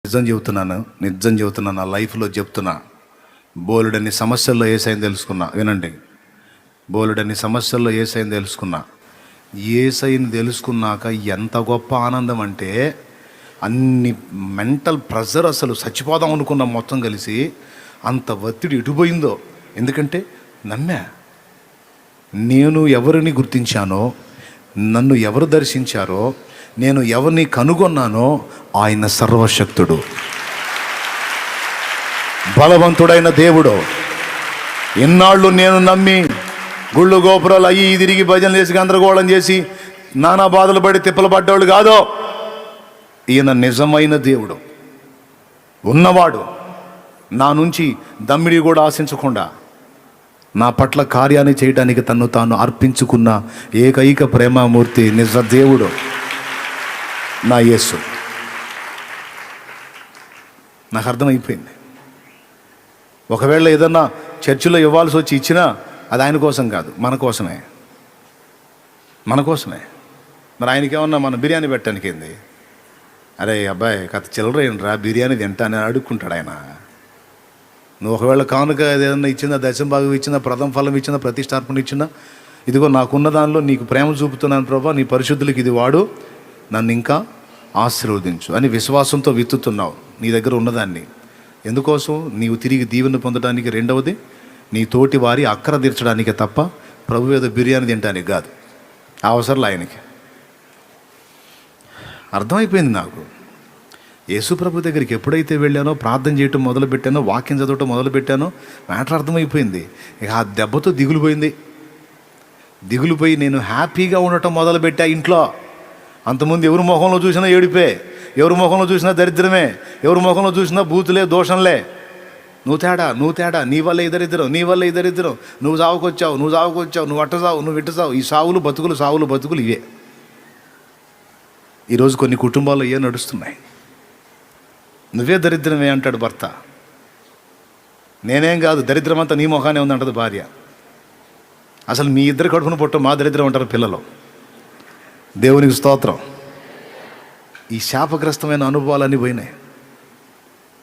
నిజం చెబుతున్నా, నా లైఫ్లో చెప్తున్నా. బోలెడన్ని సమస్యల్లో యేసయ్యని తెలుసుకున్నా. వినండి, బోలెడన్ని సమస్యల్లో యేసయ్యని తెలుసుకున్నా. యేసయ్యని తెలుసుకున్నాక ఎంత గొప్ప ఆనందం అంటే, అన్ని మెంటల్ ప్రెషర్, అసలు చచ్చిపోదాం అనుకున్నాం మొత్తం కలిసి. అంత ఒత్తిడి ఎటుపోయిందో. ఎందుకంటే నమ్మా. నేను ఎవరిని గుర్తించానో, నన్ను ఎవరు దర్శించారో, నేను ఎవరిని కనుగొన్నానో ఆయన సర్వశక్తుడు, బలవంతుడైన దేవుడు. ఎన్నాళ్ళు నేను నమ్మి గుళ్ళు గోపురాలు అయ్యి తిరిగి భజనలు చేసి గందరగోళం చేసి నానా బాధలు పడి తిప్పలు పడ్డవాళ్ళు కాదో. ఈయన నిజమైన దేవుడు, ఉన్నవాడు. నా నుంచి దమ్మిడి కూడా ఆశించకుండా నా పట్ల కార్యాన్ని చేయడానికి తను తాను అర్పించుకున్న ఏకైక ప్రేమామూర్తి, నిజ దేవుడు నా యేసు. నాకు అర్థమైపోయింది. ఒకవేళ ఏదన్నా చర్చిలో ఇవ్వాల్సి వచ్చి ఇచ్చినా అది ఆయన కోసం కాదు, మన కోసమే. మరి ఆయనకేమన్నా మన బిర్యానీ పెట్టడానికి ఏంది? అరే అబ్బాయి కథ చిల్లర ఏంట్రా, బిర్యానీ తింటానని అడుక్కుంటాడు ఆయన. నువ్వు ఒకవేళ కానుక ఏదైనా ఇచ్చిందా, దశంభాగం ఇచ్చిందా, ప్రథమ ఫలం ఇచ్చిందా, ప్రతిష్టార్పణ ఇచ్చిందా, ఇదిగో నాకున్న దానిలో నీకు ప్రేమ చూపుతున్నాను ప్రభా, నీ పరిశుద్ధులకి ఇది వాడు, నన్ను ఇంకా ఆశీర్వదించు అని విశ్వాసంతో విత్తుతున్నావు నీ దగ్గర ఉన్నదాన్ని. ఎందుకోసం? నీవు తిరిగి దీవెన పొందడానికి. రెండవది, నీ తోటి వారి అక్కర తీర్చడానికే తప్ప ప్రభు ఏదో బిర్యానీ తినడానికి కాదు. ఆ అవసరం ఆయనకి. అర్థమైపోయింది నాకు. యేసు ప్రభు దగ్గరికి ఎప్పుడైతే వెళ్ళానో, ప్రార్థన చేయటం మొదలుపెట్టానో, వాక్యం చదవటం మొదలుపెట్టానో, మ్యాటర్ అర్థమైపోయింది. ఇక ఆ దెబ్బతో దిగులుపోయి నేను హ్యాపీగా ఉండటం మొదలుపెట్టా ఇంట్లో. అంతకుముందు ఎవరి ముఖంలో చూసినా ఏడిపే, ఎవరి ముఖంలో చూసినా దరిద్రమే, ఎవరి ముఖంలో చూసినా బూతులే, దోషంలే. నువ్వు తేడా, నీ వల్ల ఇద్దరిద్దరం, నువ్వు సావుకొచ్చావు, నువ్వు అట్ట సావు, నువ్వు ఇట్ట సావు. ఈ సావులు బతుకులు ఇవే. ఈరోజు కొన్ని కుటుంబాల్లో ఏ నడుస్తున్నాయి. నువ్వే దరిద్రమే అంటాడు భర్త. నేనేం కాదు, దరిద్రం అంతా నీ ముఖానే ఉందంటది భార్య. అసలు మీ ఇద్దరు కడుపున పుట్ట మా దరిద్రం అంటారు పిల్లలు. దేవునికి స్తోత్రం. ఈ శాపగ్రస్తమైన అనుభవాలన్నీ పోయినాయి,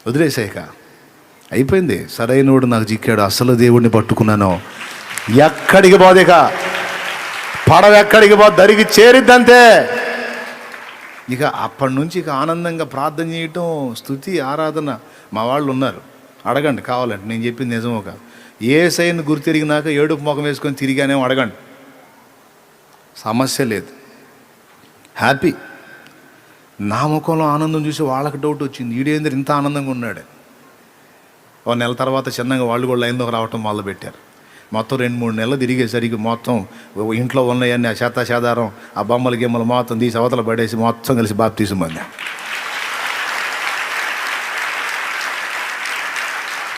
వదిలేసాక అయిపోయింది. సరైనోడు నాకు చిక్కాడు, అసలు దేవుడిని పట్టుకున్నాను. ఎక్కడికి పోదేక పడవ ఎక్కడికి పో, దరికి చేరిద్దంతే. ఇక అప్పటి నుంచి ఇక ఆనందంగా ప్రార్థన చేయటం, స్తుతి, ఆరాధన. మా వాళ్ళు ఉన్నారు, అడగండి కావాలంటే, నేను చెప్పింది నిజమో కాదు. యేసయ్యను గుర్తిరిగినాక ఏడుపు ముఖం వేసుకొని తిరిగానేమో అడగండి, సమస్య లేదు, హ్యాపీ. నా ముఖంలో ఆనందం చూసి వాళ్ళకి డౌట్ వచ్చింది, ఈడేంద్ర ఇంత ఆనందంగా ఉన్నాడు. ఓ నెల తర్వాత చిన్నగా వాళ్ళు కూడా లైన్లోకి రావటం మొదలుపెట్టారు. మొత్తం 2-3 నెలలు తిరిగేసరికి మొత్తం ఇంట్లో ఉన్నాయన్నీ ఆ చెత్త చెదారం, ఆ బొమ్మలు గిమ్మలు మొత్తం తీసి అవతల పడేసి మొత్తం కలిసి బాప్తిసం పొందాం.